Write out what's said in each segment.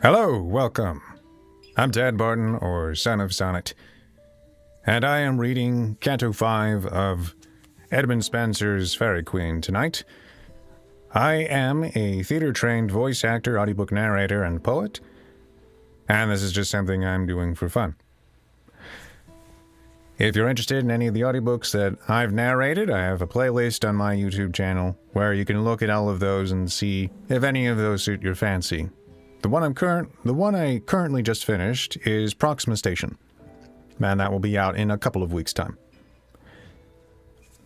Hello, welcome. I'm Dad Barton, or Son of Sonnet, and I am reading Canto 5 of Edmund Spenser's Faerie Queen tonight. I am a theater-trained voice actor, audiobook narrator, and poet, and this is just something I'm doing for fun. If you're interested in any of the audiobooks that I've narrated, I have a playlist on my YouTube channel where you can look at all of those and see if any of those suit your fancy. The one I currently just finished is Proxima Station, and that will be out in a couple of weeks' time.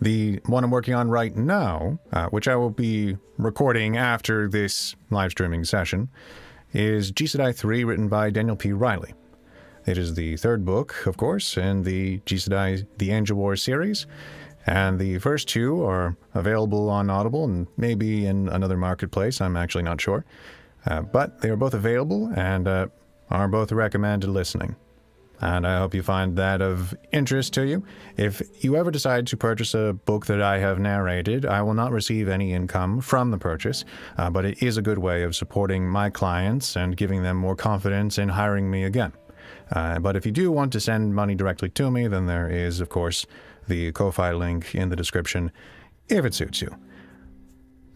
The one I'm working on right now, which I will be recording after this live streaming session, is Aes Sedai 3, written by Daniel P. Riley. It is the third book, of course, in the Aes Sedai The Angel War series, and the first two are available on Audible and maybe in another marketplace, I'm actually not sure. But they are both available and are both recommended listening. And I hope you find that of interest to you. If you ever decide to purchase a book that I have narrated, I will not receive any income from the purchase, but it is a good way of supporting my clients and giving them more confidence in hiring me again. But if you do want to send money directly to me, then there is, of course, the Ko-Fi link in the description, if it suits you.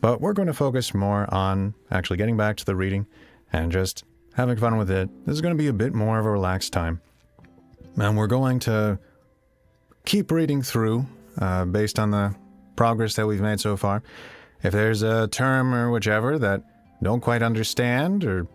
But we're going to focus more on actually getting back to the reading and just having fun with it. This is going to be a bit more of a relaxed time. And we're going to keep reading through based on the progress that we've made so far. If there's a term or whichever that don't quite understand or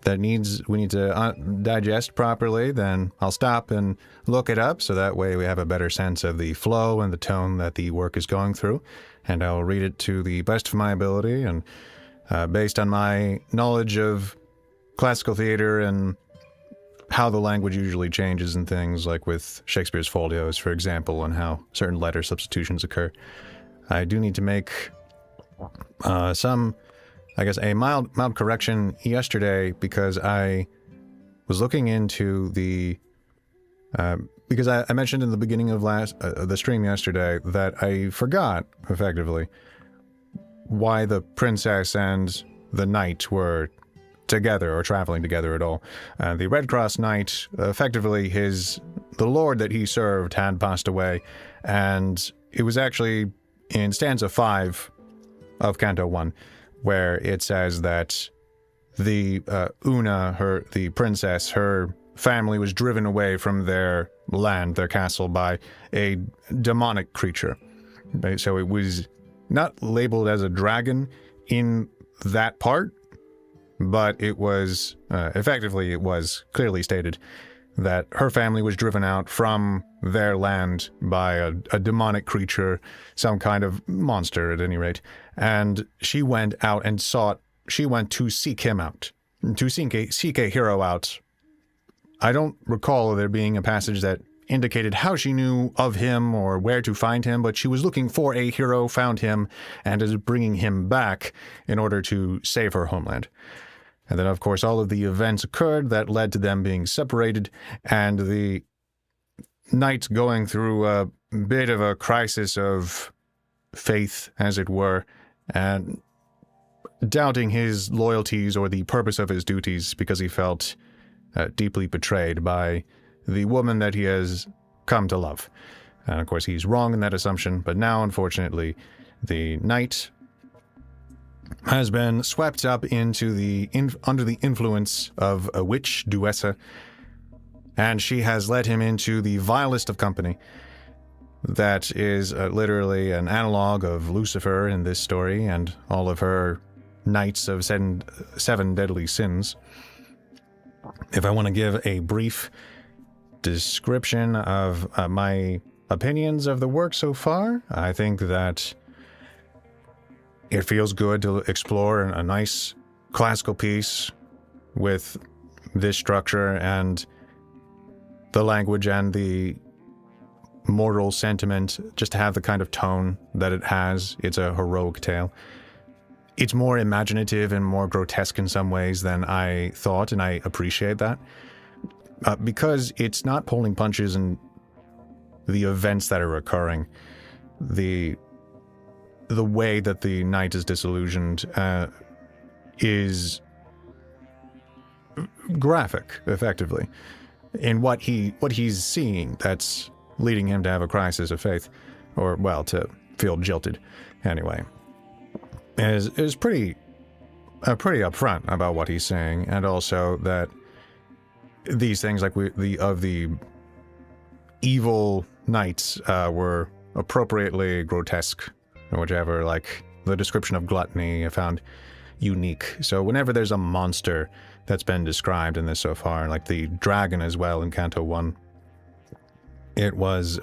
that we need to digest properly, then I'll stop and look it up so that way we have a better sense of the flow and the tone that the work is going through. And I'll read it to the best of my ability and based on my knowledge of classical theater and how the language usually changes and things, like with Shakespeare's folios, for example, and how certain letter substitutions occur. I do need to make a mild correction yesterday because I was looking into the because I mentioned in the beginning of the stream yesterday that I forgot, effectively, why the princess and the knight were together or traveling together at all. The Red Cross knight, effectively, the lord that he served had passed away, and it was actually in stanza 5 of Canto 1, where it says that the Una, the princess, her family was driven away from their land, their castle, by a demonic creature. Right? So it was not labeled as a dragon in that part, but it was, effectively, it was clearly stated that her family was driven out from their land by a demonic creature, some kind of monster at any rate, and she went out and she went to seek him out, to seek a hero out. I don't recall there being a passage that indicated how she knew of him or where to find him, but she was looking for a hero, found him, and is bringing him back in order to save her homeland. And then, of course, all of the events occurred that led to them being separated, and the knight going through a bit of a crisis of faith, as it were, and doubting his loyalties or the purpose of his duties because he felt deeply betrayed by the woman that he has come to love. And, of course, he's wrong in that assumption, but now, unfortunately, the knight has been swept up into under the influence of a witch, Duessa, and she has led him into the vilest of company. That is literally an analog of Lucifer in this story and all of her knights of seven deadly sins. If I want to give a brief description of my opinions of the work so far, I think that it feels good to explore a nice classical piece with this structure and the language and the moral sentiment, just to have the kind of tone that it has. It's a heroic tale. It's more imaginative and more grotesque in some ways than I thought, and I appreciate that. Because it's not pulling punches in the events that are occurring. The way that the knight is disillusioned is graphic, effectively, in what he's seeing that's leading him to have a crisis of faith, or, well, to feel jilted, anyway. Is pretty upfront about what he's saying, and also that these things, like the evil knights, were appropriately grotesque, or whichever. Like, the description of gluttony I found unique. So whenever there's a monster that's been described in this so far, like the dragon as well in Canto 1, it was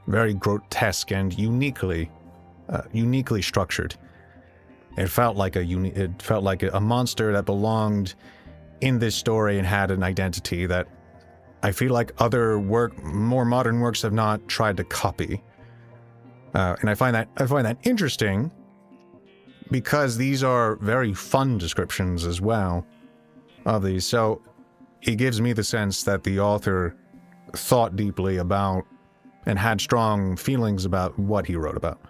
very grotesque and uniquely structured. It felt like a monster that belonged in this story and had an identity that I feel like other more modern works have not tried to copy. And I find that interesting, because these are very fun descriptions as well of these. So it gives me the sense that the author thought deeply about and had strong feelings about what he wrote about.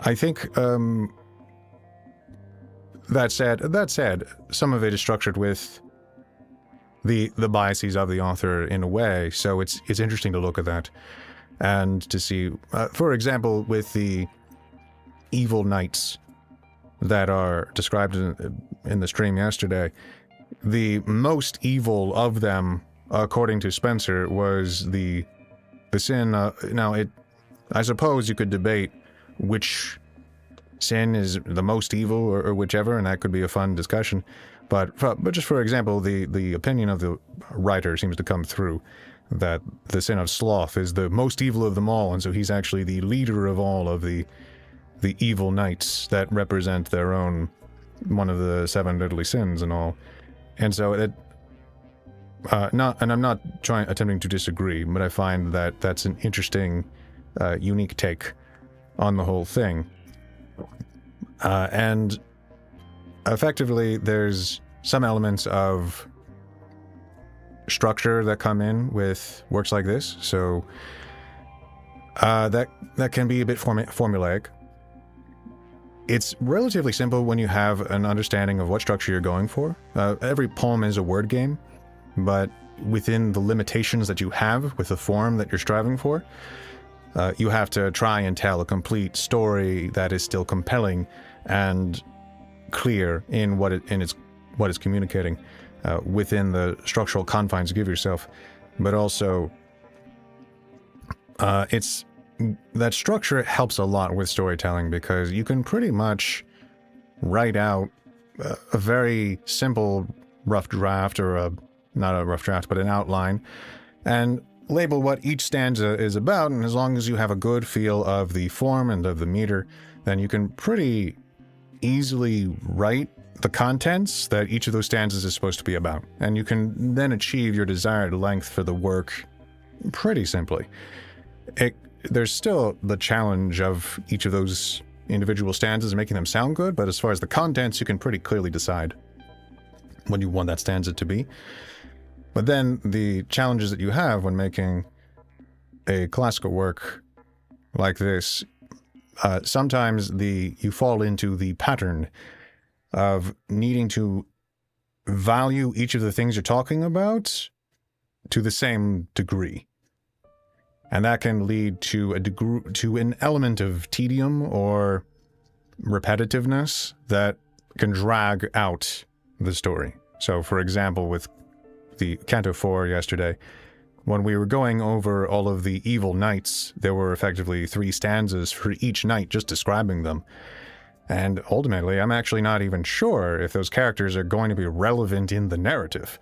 I think, that said, some of it is structured with the biases of the author in a way, so it's interesting to look at that and to see, for example, with the evil knights that are described in the stream yesterday, the most evil of them, according to Spencer, was the sin. I suppose you could debate which sin is the most evil, or whichever, and that could be a fun discussion. But just for example, the opinion of the writer seems to come through that the sin of sloth is the most evil of them all, and so he's actually the leader of all of the evil knights that represent their own, one of the 7 deadly sins and all. And so I'm not attempting to disagree, but I find that that's an interesting, unique take on the whole thing. And effectively, there's some elements of structure that come in with works like this, so that can be a bit formulaic. It's relatively simple when you have an understanding of what structure you're going for. Every poem is a word game, but within the limitations that you have with the form that you're striving for, you have to try and tell a complete story that is still compelling and clear in what it's communicating within the structural confines you give yourself. But also, that structure helps a lot with storytelling, because you can pretty much write out a very simple rough draft, or not a rough draft, but an outline, and label what each stanza is about, and as long as you have a good feel of the form and of the meter, then you can pretty easily write the contents that each of those stanzas is supposed to be about, and you can then achieve your desired length for the work pretty simply. There's still the challenge of each of those individual stanzas making them sound good, but as far as the contents, you can pretty clearly decide what you want that stanza to be. But then the challenges that you have when making a classical work like this, sometimes you fall into the pattern of needing to value each of the things you're talking about to the same degree. And that can lead to an element of tedium or repetitiveness that can drag out the story. So, for example, with the Canto 4 yesterday, when we were going over all of the evil knights, there were effectively 3 stanzas for each knight just describing them. And ultimately, I'm actually not even sure if those characters are going to be relevant in the narrative.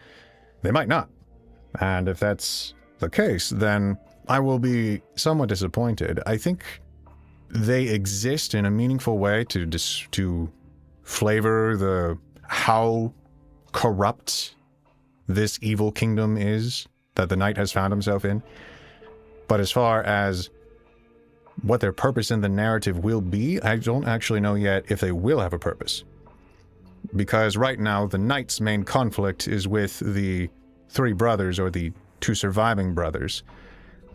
They might not. And if that's the case, then I will be somewhat disappointed. I think they exist in a meaningful way to flavor how corrupt this evil kingdom is that the knight has found himself in. But as far as what their purpose in the narrative will be, I don't actually know yet if they will have a purpose. Because right now, the knight's main conflict is with the 3 brothers, or the 2 surviving brothers.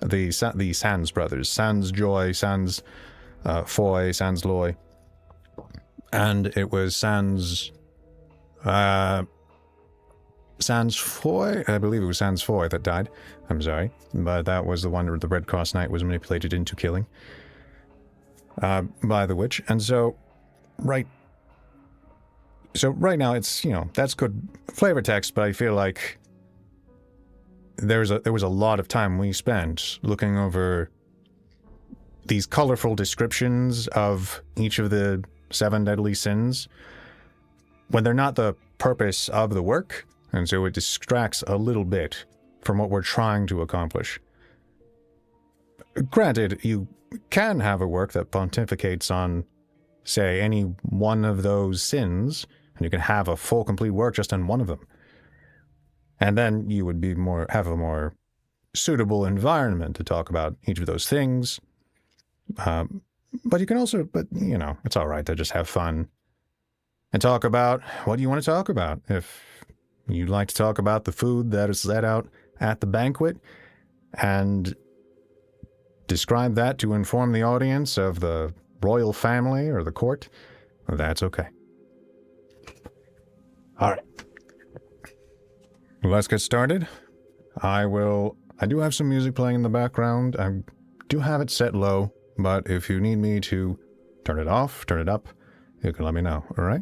The Sans brothers. Sans Joy, Sans Foy, Sans Loy. And it was Sans Sans Foy? I believe it was Sans Foy that died. I'm sorry. But that was the one where the Red Cross Knight was manipulated into killing by the witch. And so right now it's, that's good flavor text, but I feel like there was a lot of time we spent looking over these colorful descriptions of each of the 7 deadly sins when they're not the purpose of the work, and so it distracts a little bit from what we're trying to accomplish. Granted, you can have a work that pontificates on, say, any one of those sins, and you can have a full, complete work just on one of them. And then you would have a more suitable environment to talk about each of those things. But you can also, it's all right to just have fun and talk about what you want to talk about. If you'd like to talk about the food that is set out at the banquet and describe that to inform the audience of the royal family or the court, well, that's okay. All right. Let's get started. I do have some music playing in the background. I do have it set low, but if you need me to turn it off, turn it up, you can let me know, all right?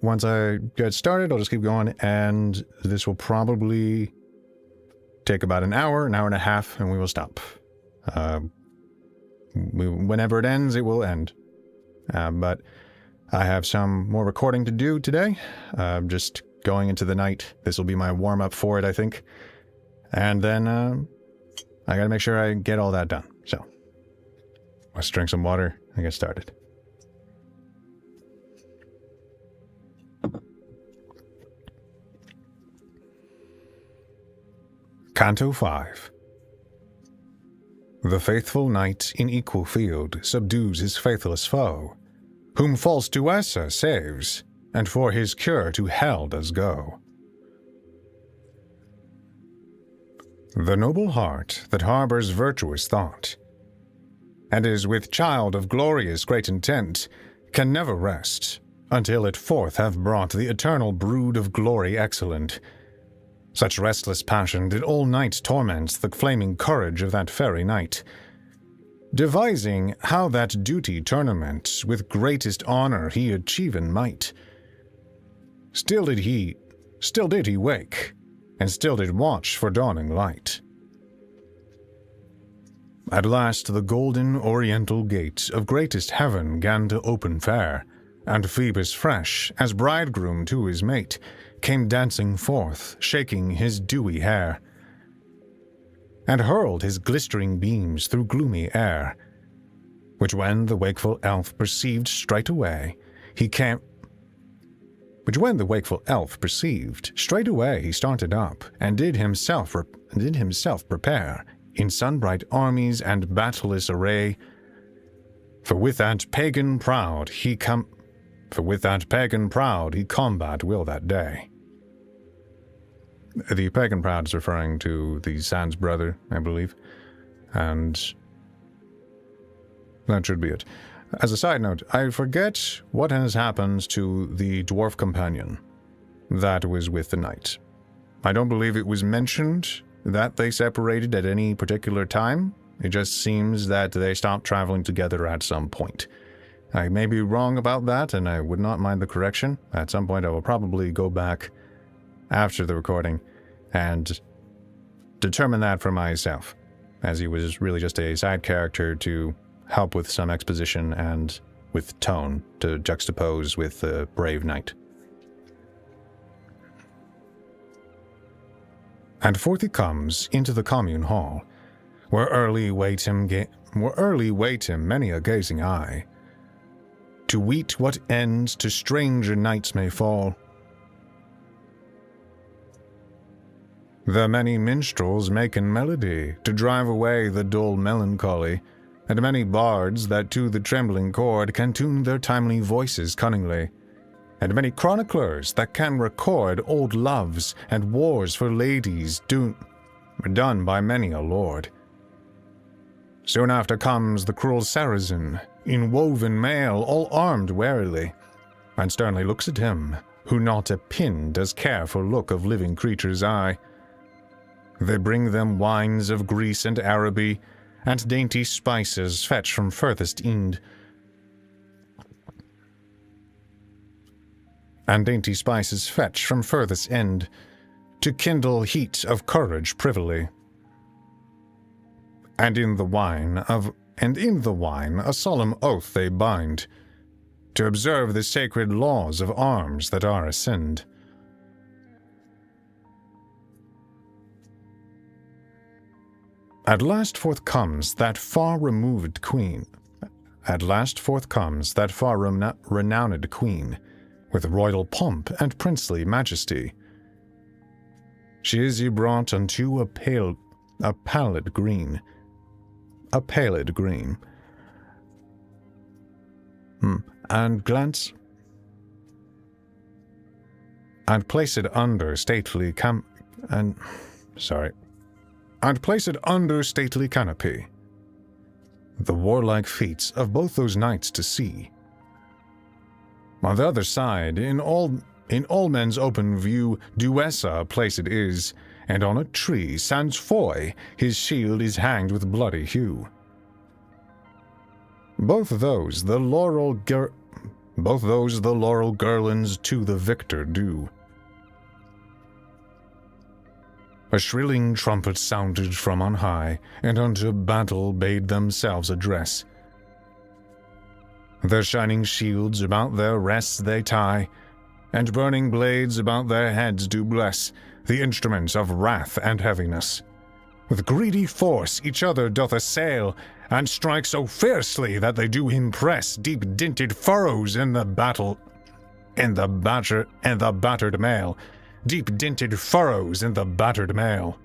Once I get started, I'll just keep going, and this will probably take about an hour and a half, and we will stop. Whenever it ends, it will end. But I have some more recording to do today, just going into the night. This will be my warm-up for it, I think. And then I gotta make sure I get all that done. So, let's drink some water and get started. Canto 5. The faithful knight in equal field subdues his faithless foe, whom false Duessa saves, and for his cure to hell does go. The noble heart that harbors virtuous thought, and is with child of glorious great intent, can never rest, until it forth have brought the eternal brood of glory excellent. Such restless passion did all night torment the flaming courage of that Faerie knight, devising how that duty tournament with greatest honor he achieven might. Still did he wake, and still did watch for dawning light. At last the golden oriental gate of greatest heaven 'gan to open fair, and Phoebus fresh, as bridegroom to his mate, came dancing forth, shaking his dewy hair, and hurled his glistering beams through gloomy air, which when the wakeful elf perceived straightway, he started up, and did himself prepare in sun-bright armies and battleless array. For with that pagan proud he combat will that day. The pagan proud is referring to the Sans brother, I believe, and that should be it. As a side note, I forget what has happened to the dwarf companion that was with the knight. I don't believe it was mentioned that they separated at any particular time. It just seems that they stopped traveling together at some point. I may be wrong about that, and I would not mind the correction. At some point I will probably go back after the recording and determine that for myself, as he was really just a side character to help with some exposition and with tone to juxtapose with the brave knight. And forth he comes into the commune hall, where early wait him many a gazing eye, to weet what ends to stranger knights may fall. The many minstrels making melody to drive away the dull melancholy, and many bards that to the trembling chord can tune their timely voices cunningly, and many chroniclers that can record old loves and wars for ladies done by many a lord. Soon after comes the cruel Saracen, in woven mail all armed warily, and sternly looks at him, who not a pin does care for look of living creature's eye. They bring them wines of Greece and Araby, and dainty spices fetch from furthest Ind. And dainty spices fetch from furthest end, to kindle heat of courage privily. And in the wine a solemn oath they bind, to observe the sacred laws of arms that are a sin. At last forth comes that far removed queen. At last forth comes that far renowned queen, with royal pomp and princely majesty. She is brought unto a pallid green. A pallid green. And glance, and place it under stately and place it under stately canopy, the warlike feats of both those knights to see. On the other side, in all men's open view, Duessa placed is, and on a tree, sans foy, his shield is hanged with bloody hue. Both those the laurel garlands to the victor do. A shrilling trumpet sounded from on high, and unto battle bade themselves address. Their shining shields about their rests they tie, and burning blades about their heads do bless the instruments of wrath and heaviness. With greedy force each other doth assail, and strike so fiercely that they do impress deep dinted furrows in the battered mail. Deep dinted furrows in the battered mail.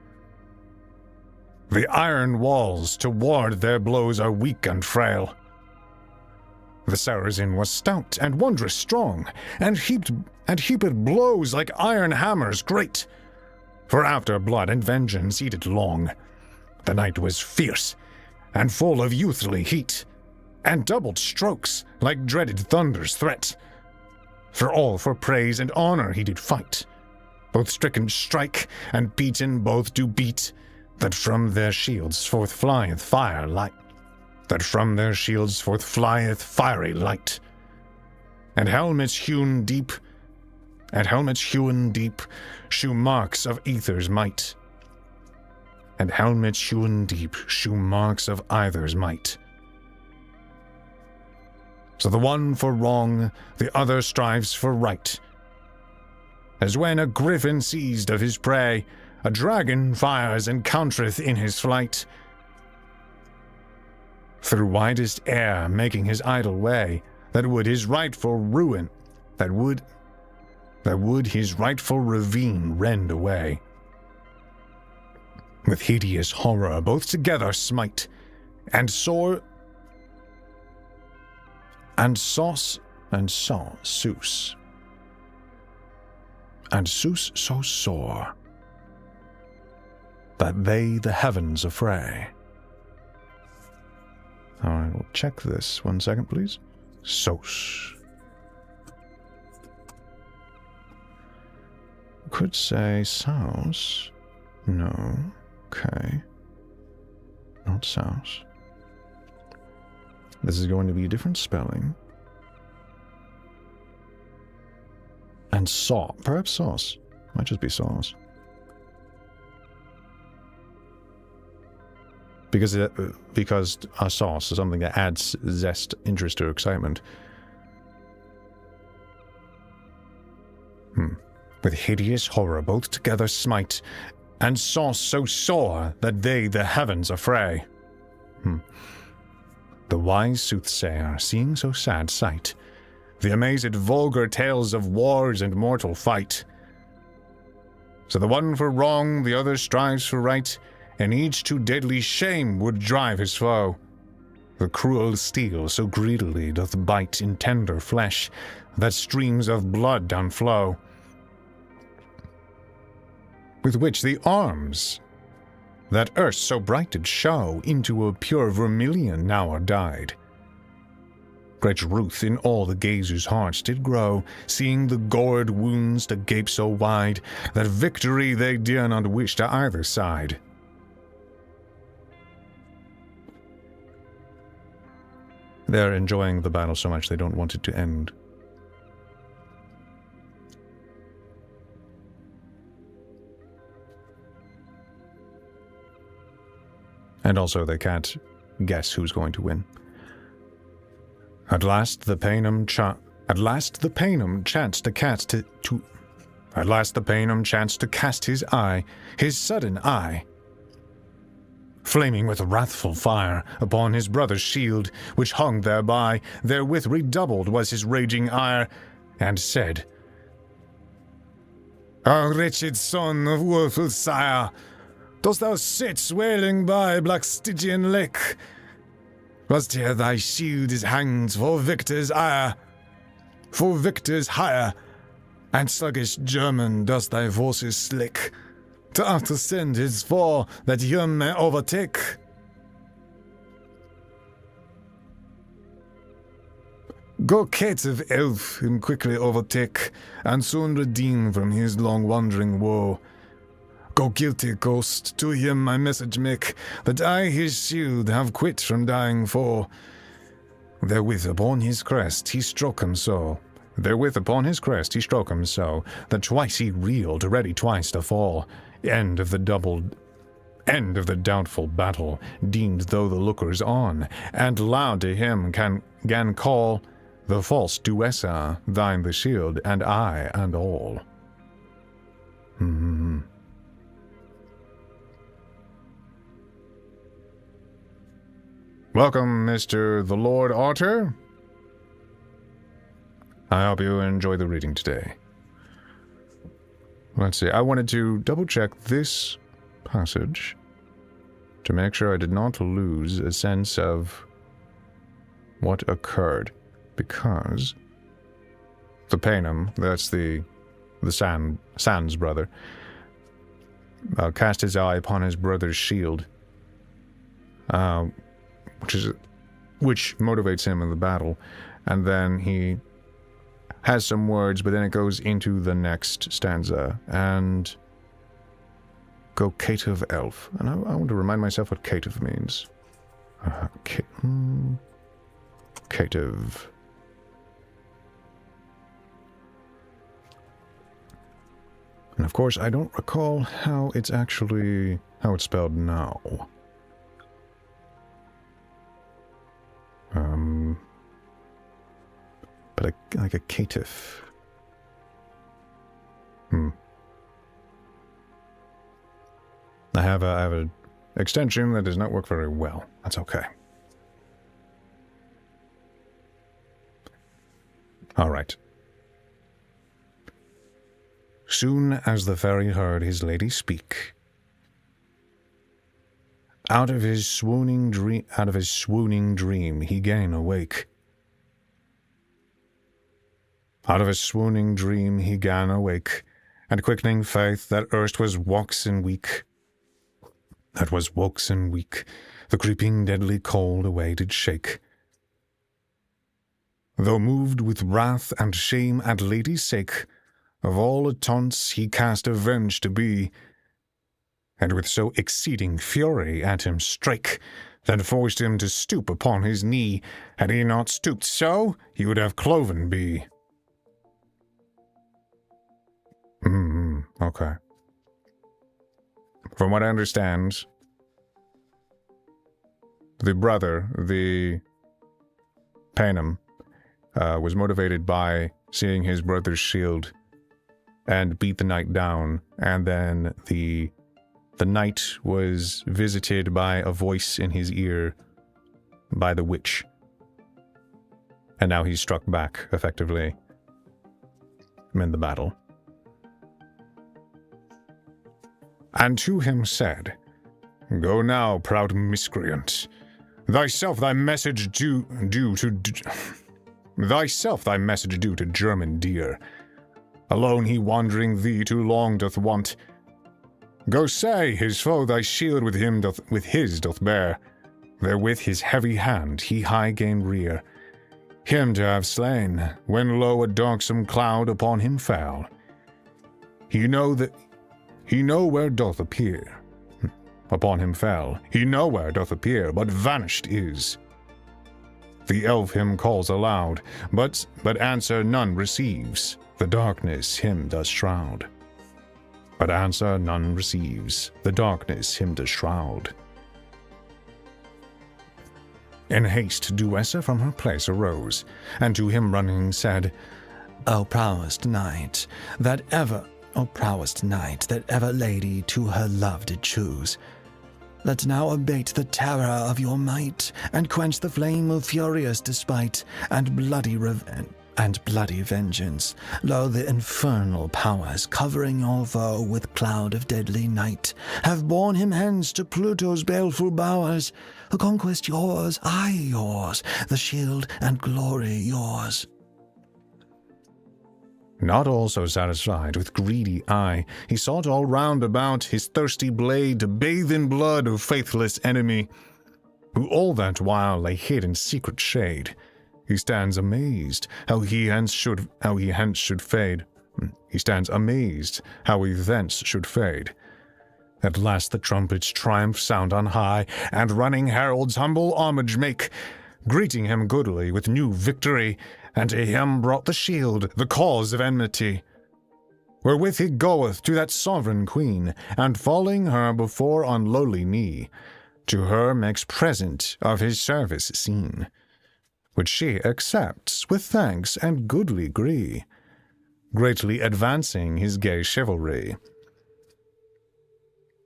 The iron walls to ward their blows are weak and frail. The Saracen was stout and wondrous strong, and heaped blows like iron hammers great. For after blood and vengeance eat long, the knight was fierce and full of youthly heat, and doubled strokes like dreaded thunder's threat. For all for praise and honor he did fight, both stricken strike and beaten both do beat, that from their shields forth flieth fire light. That from their shields forth flieth fiery light. And helmets hewn deep, shew marks of either's might. And helmets hewn deep shew marks of either's might. So the one for wrong, the other strives for right. As when a griffin seized of his prey, a dragon fires and countereth in his flight. Through widest air making his idle way, that would his rightful ruin, that would his rightful ravine rend away. With hideous horror both together smite, and sauce so sore, that they the heavens affray. Alright, we'll check this 1 second, please. Sauce. Could say sauce. No. Okay. Not sauce. This is going to be a different spelling. And perhaps sauce. Might just be sauce. Because a sauce is something that adds zest, interest, or excitement. With hideous horror both together smite, and sauce so sore that they the heavens affray. The wise soothsayer, seeing so sad sight, the amazed vulgar tales of wars and mortal fight. So the one for wrong, the other strives for right, and each to deadly shame would drive his foe. The cruel steel so greedily doth bite in tender flesh, that streams of blood downflow. With which the arms, that erst so bright did show, into a pure vermilion now are dyed. Great ruth in all the gazers' hearts did grow, seeing the gored wounds to gape so wide, that victory they dare not wish to either side. They're enjoying the battle so much they don't want it to end. And also they can't guess who's going to win. At last the Panem chanced to cast his eye, his sudden eye, flaming with wrathful fire, upon his brother's shield, which hung thereby. Therewith redoubled was his raging ire, and said, "O wretched son of woeful sire, dost thou sit wailing by black Stygian lake? Whilst here thy shield is hanged for victor's ire, for victor's hire, and sluggish German dost thy forces slick, to outersend his foe that him may overtake? Go caitiff elf him quickly overtake, and soon redeem from his long wandering woe. Go guilty ghost, to him my message make, that I his shield have quit from dying foe. Therewith upon his crest he stroke him so, that twice he reeled, ready twice to fall. End of the doubtful battle, deemed though the lookers on, and loud to him gan call, the false Duessa, thine the shield, and I and all. Welcome, Mr. the Lord Arthur. I hope you enjoy the reading today. Let's see, I wanted to double-check this passage to make sure I did not lose a sense of what occurred, because the Panem, that's the Sans brother, cast his eye upon his brother's shield, which motivates him in the battle, and then he has some words, but then it goes into the next stanza, and go caitiff elf. And I want to remind myself what caitiff means. Caitiff. And of course, I don't recall how it's spelled now. But like a caitiff. I have an extension that does not work very well. That's okay. All right. Soon as the fairy heard his lady speak, out of his swooning dream he gan awake. Out of his swooning dream he gan awake, and quickening faith that erst was waxen weak, the creeping deadly cold away did shake. Though moved with wrath and shame at lady's sake, of all taunts he cast avenged to be, and with so exceeding fury at him strake, that forced him to stoop upon his knee. Had he not stooped so, he would have cloven be. Okay. From what I understand, the brother, the Panem, was motivated by seeing his brother's shield and beat the knight down, and then the knight was visited by a voice in his ear by the witch. And now he's struck back, effectively, in the battle. And to him said, Go now, proud miscreant. Thyself thy message due to German dear. Alone he wandering thee too long doth want. Go say, his foe thy shield with his doth bear. Therewith his heavy hand he high gan rear. him to have slain, when lo a darksome cloud upon him fell. He know where doth appear. Upon him fell, he nowhere doth appear, but vanished is. The elf him calls aloud, but answer none receives. The darkness him does shroud. But answer none receives. The darkness him does shroud. In haste Duessa from her place arose, and to him running said, O prowest knight, that ever lady to her love did choose, let now abate the terror of your might, and quench the flame of furious despite, and bloody vengeance. Lo, the infernal powers, covering your foe with cloud of deadly night, have borne him hence to Pluto's baleful bowers. The conquest yours, aye yours, the shield and glory yours. Not also satisfied, with greedy eye, he sought all round about his thirsty blade to bathe in blood of faithless enemy, who all that while lay hid in secret shade. He stands amazed how he hence should fade. He stands amazed how he thence should fade. At last the trumpets triumph sound on high, and running heralds humble homage make, greeting him goodly with new victory, and to him brought the shield, the cause of enmity. Wherewith he goeth to that sovereign queen, and falling her before on lowly knee, to her makes present of his service seen, which she accepts with thanks and goodly gree, greatly advancing his gay chivalry.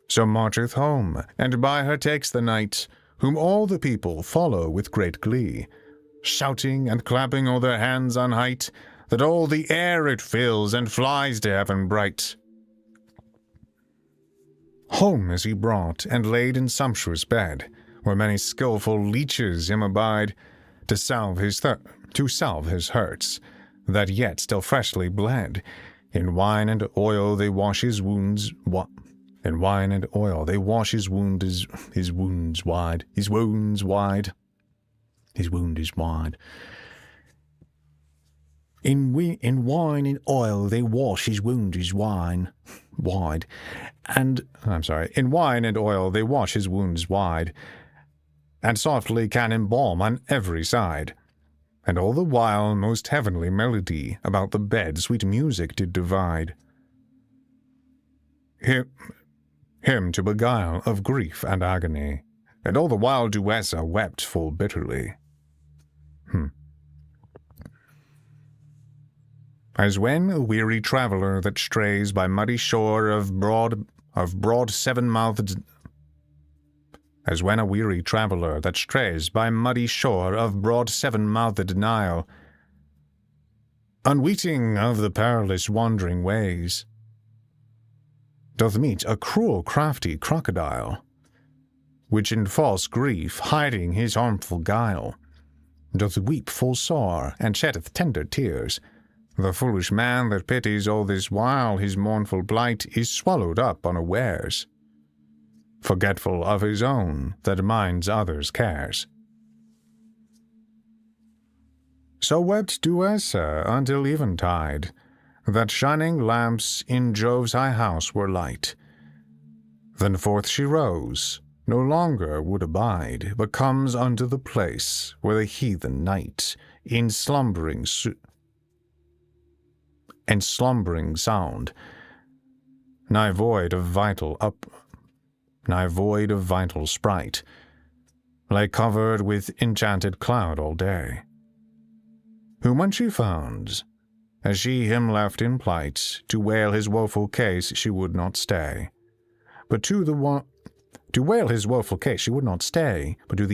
So marcheth home, and by her takes the knight, whom all the people follow with great glee, shouting and clapping all their hands on height, that all the air it fills and flies to heaven bright. Home is he brought, and laid in sumptuous bed, where many skilful leeches him abide, to salve his hurts, that yet still freshly bled. In wine and oil they wash his wounds. In wine and oil they wash his wounds wide. His wounds wide. His wound is wide. In wine and oil they wash his wounds wide. In wine and oil they wash his wounds wide, and softly can embalm on every side. And all the while most heavenly melody about the bed sweet music did divide. Him to beguile of grief and agony, and all the while Duessa wept full bitterly. As when a weary traveller that strays by muddy shore of broad seven-mouthed Nile, unweeting of the perilous wandering ways, doth meet a cruel crafty crocodile, which in false grief, hiding his harmful guile, doth weep full sore, and sheddeth tender tears. The foolish man that pities all this while his mournful plight is swallowed up unawares, forgetful of his own that minds others' cares. So wept Duessa until eventide, that shining lamps in Jove's high house were light. Then forth she rose, no longer would abide, but comes unto the place where the heathen knight, in slumbering sound, nigh void of vital sprite, lay covered with enchanted cloud all day. Whom when she found, as she him left in plight, to wail his woeful case she would not stay, but to the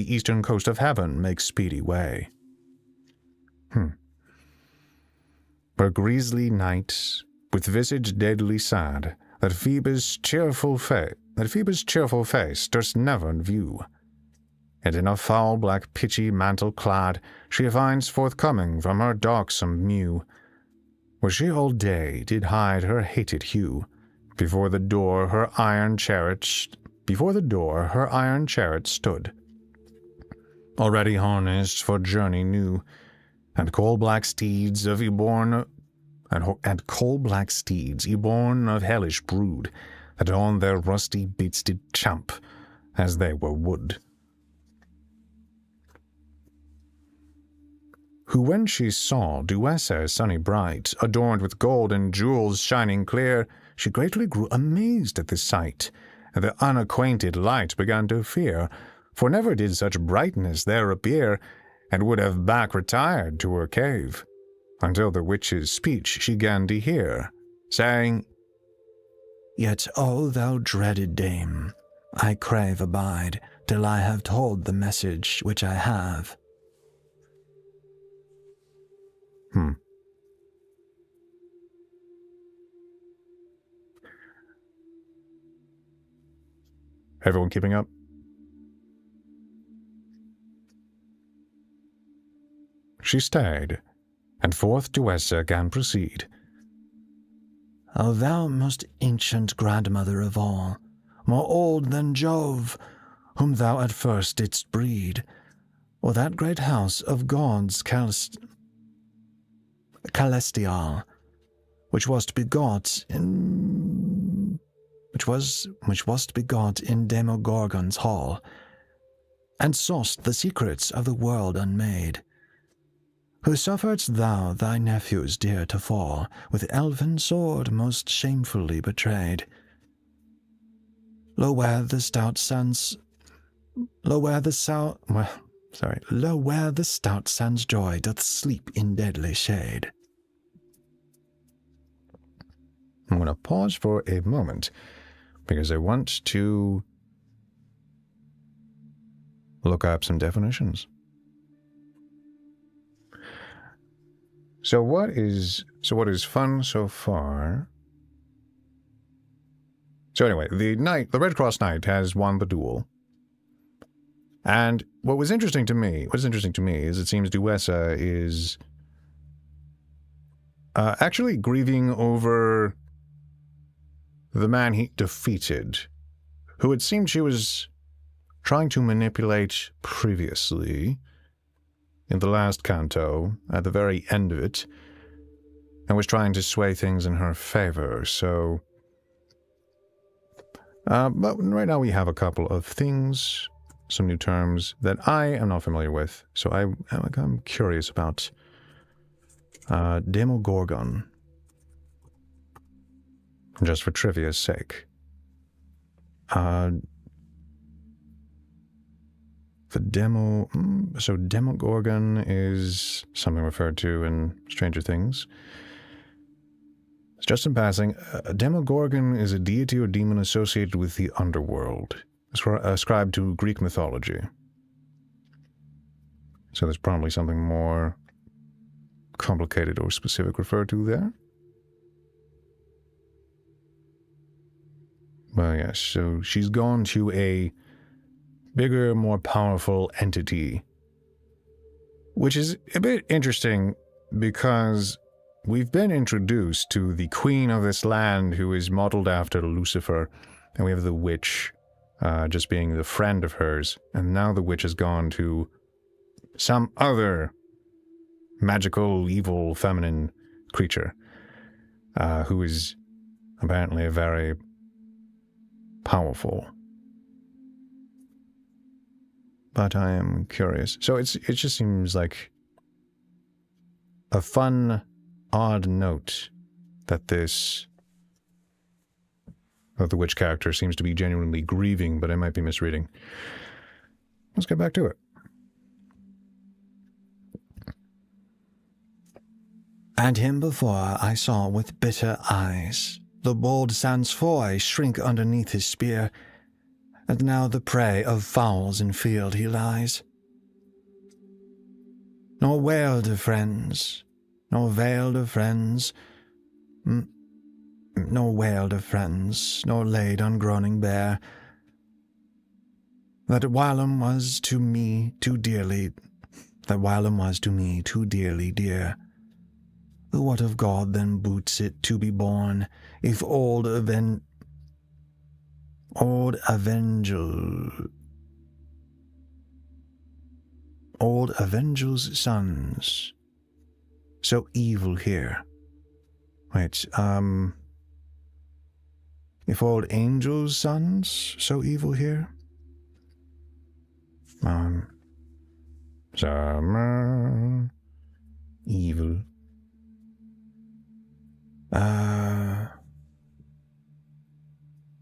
eastern coast of heaven make speedy way. But grisly night, with visage deadly sad, that Phoebe's cheerful face durst never view, and in a foul black pitchy mantle clad, she finds forthcoming from her darksome mew, where she all day did hide her hated hue. Before the door her iron chariot stood, already harnessed for journey new, and coal-black steeds of y-born and coal-black steeds y-born of hellish brood, that on their rusty bits did champ, as they were wood. Who when she saw Duessa sunny bright, adorned with gold and jewels shining clear, she greatly grew amazed at the sight, and the unacquainted light began to fear, for never did such brightness there appear, and would have back retired to her cave, until the witch's speech she gan to hear, saying, "Yet, O thou dreaded dame, I crave abide, till I have told the message which I have." Everyone keeping up? She stayed, and forth Duessa gan proceed. "O thou most ancient grandmother of all, more old than Jove, whom thou at first didst breed, or that great house of gods celestial, which wast begot in Demogorgon's hall, and saw'st the secrets of the world unmade. Who sufferedst thou thy nephews dear to fall, with elven sword most shamefully betrayed? Lo where the stout sun's joy doth sleep in deadly shade." I'm going to pause for a moment, because I want to look up some definitions. So what is fun so far? So anyway, the Red Cross Knight has won the duel. And what is interesting to me is it seems Duessa is actually grieving over the man he defeated, who it seemed she was trying to manipulate previously in the last canto, at the very end of it, and was trying to sway things in her favor. So, but right now we have a couple of things, some new terms that I am not familiar with, so I'm curious about Demogorgon, just for trivia's sake. So Demogorgon is something referred to in Stranger Things. Just in passing, a Demogorgon is a deity or demon associated with the underworld, ascribed to Greek mythology. So there's probably something more complicated or specific referred to there. Well, yes, so she's gone to a bigger, more powerful entity, which is a bit interesting because we've been introduced to the queen of this land who is modeled after Lucifer, and we have the witch just being the friend of hers, and now the witch has gone to some other magical, evil, feminine creature who is apparently very powerful. But I am curious. So it just seems like a fun, odd note that the witch character seems to be genuinely grieving, but I might be misreading. Let's get back to it. "And him before I saw with bitter eyes, the bold sans foy shrink underneath his spear, and now the prey of fowls in field he lies. Nor wailed of friends, nor veiled of friends, nor laid on groaning bare, that whilom was to me too dearly dear. What of God then boots it to be born, if old Avengel's sons so evil here. Wait, if old angels' sons so evil here? Summer evil.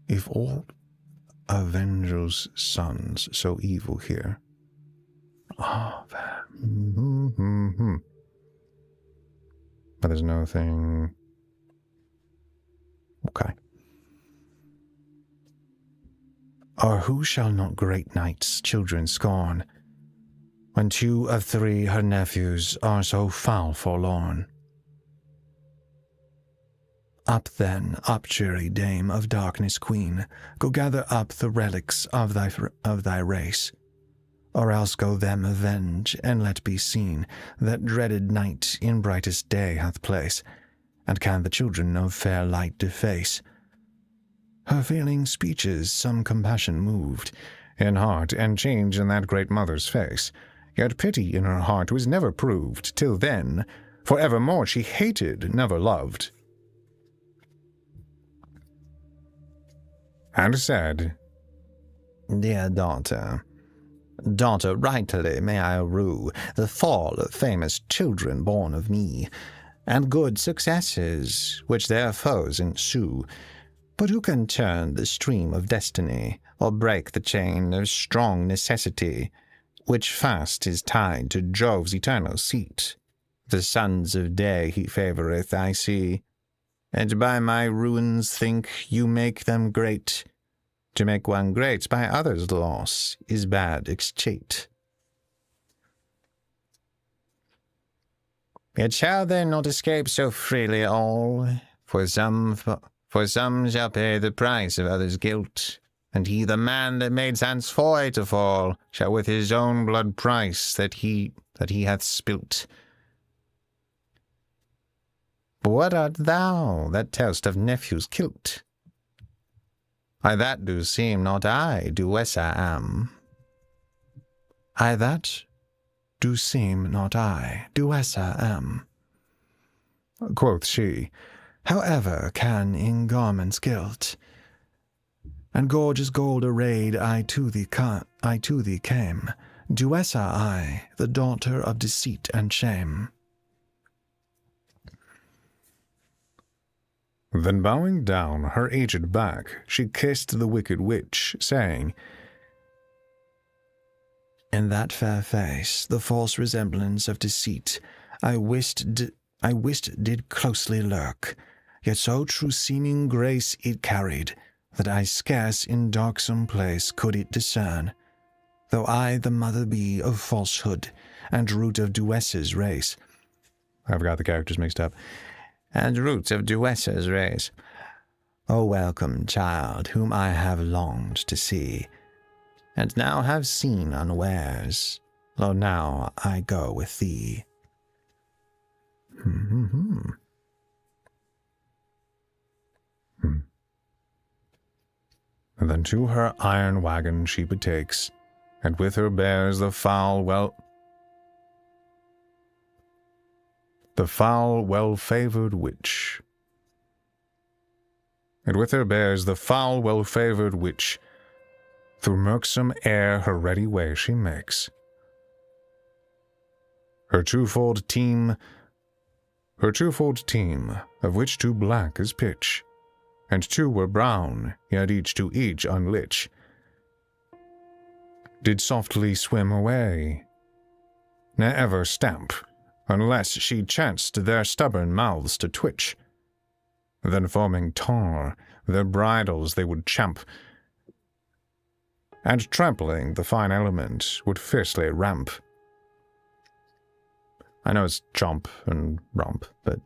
If old Avengers' sons so evil here. But there's no thing. Okay. Or who shall not great knights' children scorn, when 2 of 3 her nephews are so foul forlorn? Up then, up, cheery dame of darkness queen, go gather up the relics of thy race, or else go them avenge, and let be seen that dreaded night in brightest day hath place, and can the children no fair light deface. Her failing speeches some compassion moved, in heart and change in that great mother's face, yet pity in her heart was never proved, till then, for evermore she hated, never loved. And said, Dear daughter, rightly may I rue the fall of famous children born of me, and good successes which their foes ensue. But who can turn the stream of destiny, or break the chain of strong necessity, which fast is tied to Jove's eternal seat? The sons of day he favoureth, I see, and by my ruins think you make them great. To make one great by others' loss is bad exchange. Yet shall they not escape so freely all, for some shall pay the price of others' guilt, and he, the man that made sans foy to fall, shall with his own blood price that he hath spilt. But what art thou that tell'st of nephews kilt? I that do seem not I, Duessa am. I that do seem not I, Duessa am. Quoth she, however can in garments gilt, and gorgeous gold arrayed I to thee came, Duessa I, the daughter of deceit and shame. Then bowing down her aged back, she kissed the wicked witch, saying, In that fair face, the false resemblance of deceit, I wist did closely lurk, yet so true seeming grace it carried, that I scarce in darksome place could it discern, though I the mother be of falsehood, and root of Duessa's race. I've got the characters mixed up. And root of Duessa's race. O welcome child, whom I have longed to see, and now have seen unawares, lo now I go with thee. And then to her iron wagon she betakes, and with her bears the foul well-favoured witch. And with her bears the foul well-favoured witch, through mirksome air her ready way she makes. Her twofold team, of which 2 black as pitch, and 2 were brown, yet each to each unlich, did softly swim away, ne ever stamp, unless she chanced their stubborn mouths to twitch. Then forming tar, their bridles they would champ, and trampling the fine element would fiercely ramp. I know it's chomp and romp, but...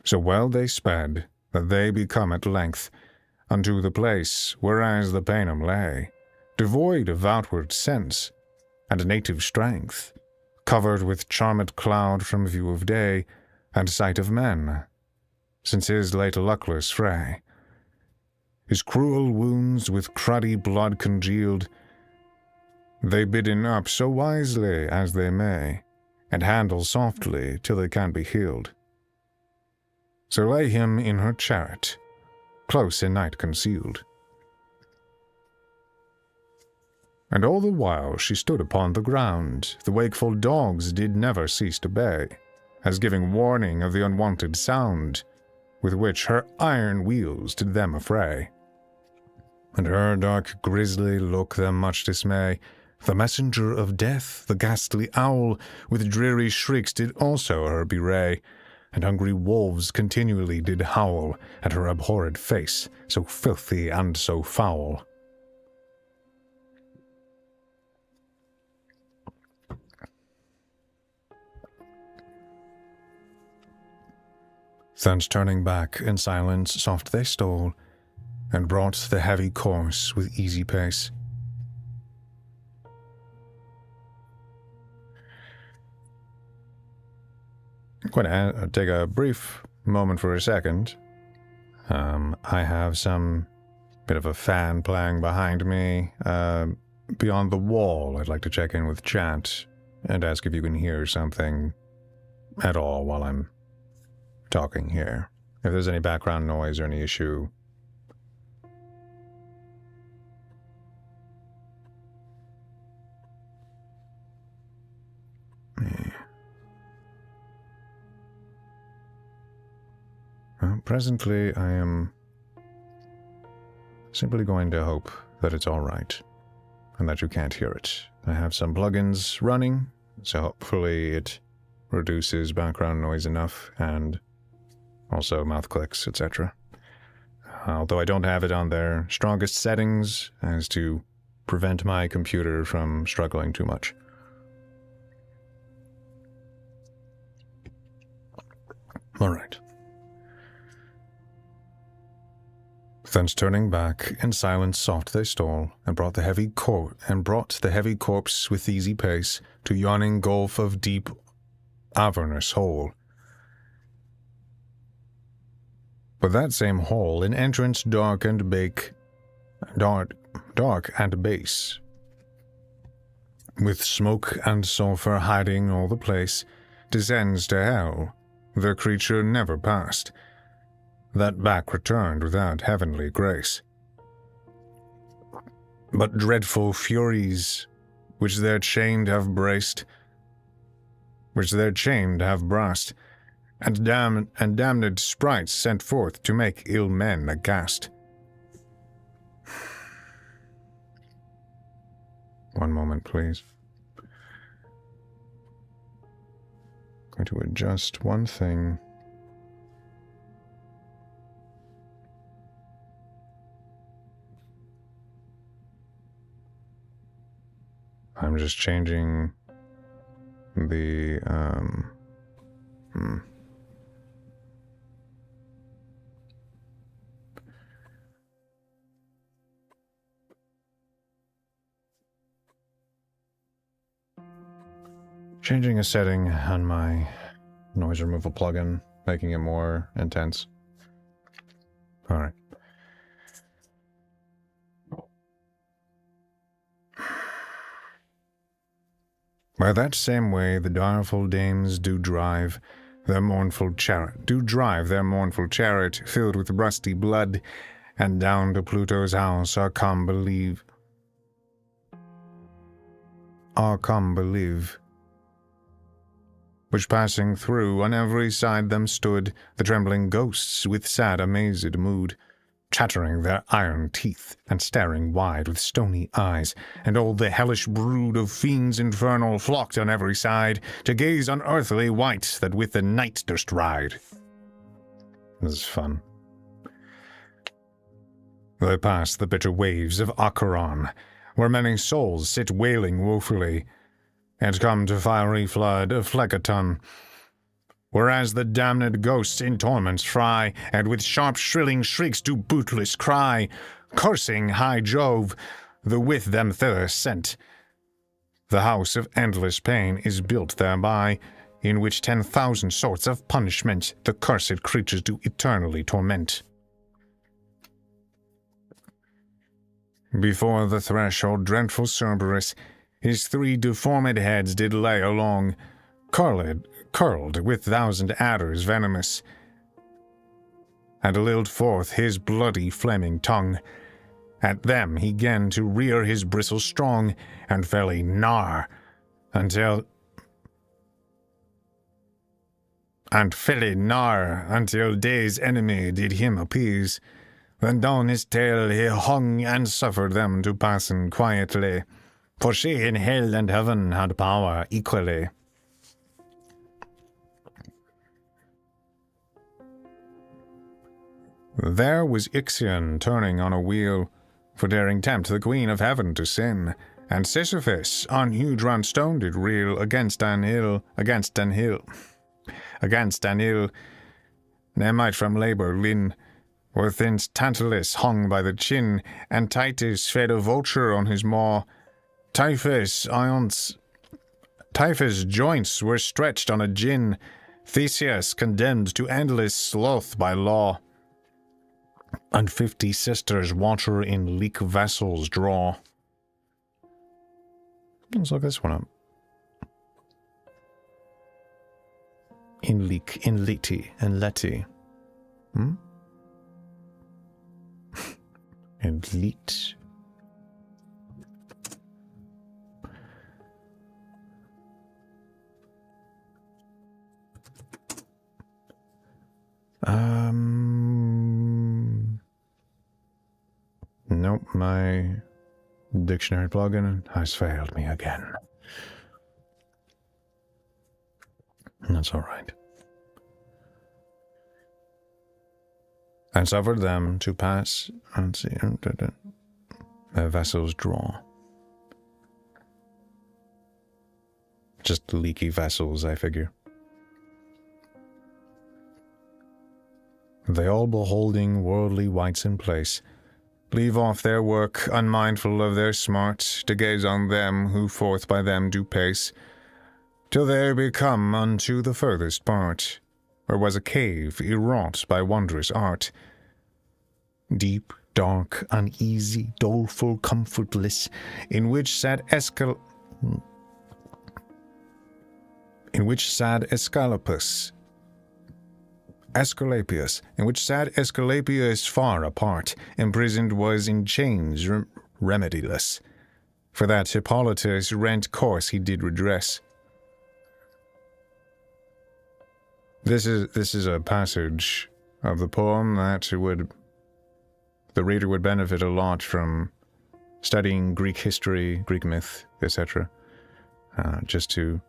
So well they sped, that they become at length unto the place whereas the Paynim lay, devoid of outward sense and native strength, covered with charmed cloud from view of day and sight of men, since his late luckless fray. His cruel wounds with cruddy blood congealed, They bidden up so wisely as they may, and handle softly till they can be healed. So lay him in her chariot, close in night concealed. And all the while she stood upon the ground, the wakeful dogs did never cease to bay, as giving warning of the unwonted sound, with which her iron wheels did them affray. And her dark grisly look them much dismay. The messenger of death, the ghastly owl, with dreary shrieks did also her bewray, and hungry wolves continually did howl at her abhorred face, so filthy and so foul. Thence turning back in silence soft they stole, and brought the heavy corse with easy pace. I'm going to take a brief moment for a second. I have some bit of a fan playing behind me. Beyond the wall, I'd like to check in with chat and ask if you can hear something at all while I'm talking here. If there's any background noise or any issue. Well, presently I am simply going to hope that it's all right and that you can't hear it. I have some plugins running, so hopefully it reduces background noise enough and also mouth clicks, etc. Although I don't have it on their strongest settings as to prevent my computer from struggling too much. All right. Thence turning back, in silence soft they stole, and brought the heavy corpse with easy pace to yawning gulf of deep, avernous hole. But that same hole, in entrance dark and base, with smoke and sulphur hiding all the place, descends to hell. The creature never passed, that back returned without heavenly grace. But dreadful furies, which their chained have brast, and damned sprites sent forth to make ill men aghast. One moment, please. Going to adjust one thing. I'm just changing the, changing a setting on my noise removal plugin, making it more intense. All right. By that same way the direful dames do drive their mournful chariot, filled with rusty blood, and down to Pluto's house are come believe, which passing through on every side them stood the trembling ghosts with sad amazed mood, chattering their iron teeth, and staring wide with stony eyes, and all the hellish brood of fiends infernal flocked on every side, to gaze on earthly wight that with the night durst ride. This is fun. They pass the bitter waves of Acheron, where many souls sit wailing woefully, and come to fiery flood of Phlegethon, whereas the damned ghosts in torments fry, and with sharp shrilling shrieks do bootless cry, cursing high Jove, the with them thither sent. The house of endless pain is built thereby, in which 10,000 sorts of punishment the cursed creatures do eternally torment. Before the threshold dreadful Cerberus, his 3 deformed heads did lay along, curled with 1,000 adders venomous, and lilled forth his bloody flaming tongue. At them he 'gan to rear his bristles strong, and fairly gnaw, until day's enemy did him appease. Then down his tail he hung, and suffered them to passen quietly, for she in hell and heaven had power equally. There was Ixion turning on a wheel, for daring tempt the Queen of Heaven to sin, and Sisyphus on huge round stone did reel against an hill, ne might from labour lin, where thin Tantalus hung by the chin, and Titus fed a vulture on his maw. Typhus' joints were stretched on a gin, Theseus condemned to endless sloth by law, and 50 sisters water in leak vessels draw. Let's look this one up. In leti. In leet. Nope, my dictionary plugin has failed me again. That's all right. And suffered them to pass, and see, their vessels draw. Just leaky vessels, I figure. They all beholding worldly wights in place, leave off their work, unmindful of their smart, to gaze on them who forth by them do pace, till they be come unto the furthest part, where was a caveywrought by wondrous art. Deep, dark, uneasy, doleful, comfortless, in which sad Esculapius far apart, imprisoned was in chains remediless. For that Hippolytus rent course he did redress. This is a passage of the poem that the reader would benefit a lot from studying Greek history, Greek myth, etc. Just to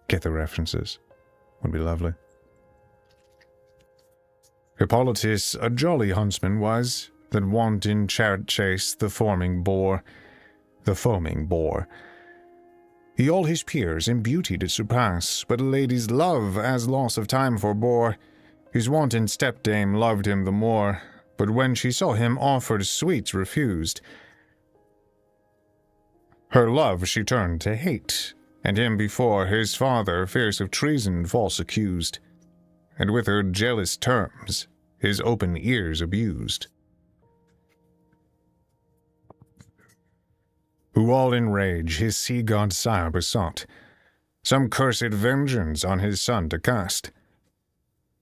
get the references. Would be lovely. Hippolytus a jolly huntsman was, that wont in chariot chase the foaming boar. He all his peers in beauty did surpass, but a lady's love as loss of time forbore. His wanton stepdame loved him the more, but when she saw him offered sweets refused. Her love she turned to hate, and him before his father fierce of treason false accused, and with her jealous terms his open ears abused. Who all in rage his sea-god sire besought, some cursed vengeance on his son to cast.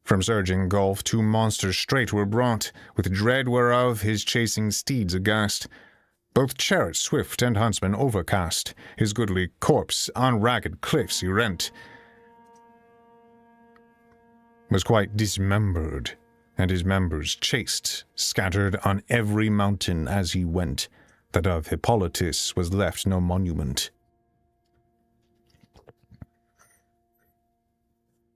From surging gulf 2 monsters straight were brought, with dread whereof his chasing steeds aghast. Both chariot swift and huntsman overcast, his goodly corpse on ragged cliffs he rent, was quite dismembered, and his members chased, scattered on every mountain as he went, that of Hippolytus was left no monument.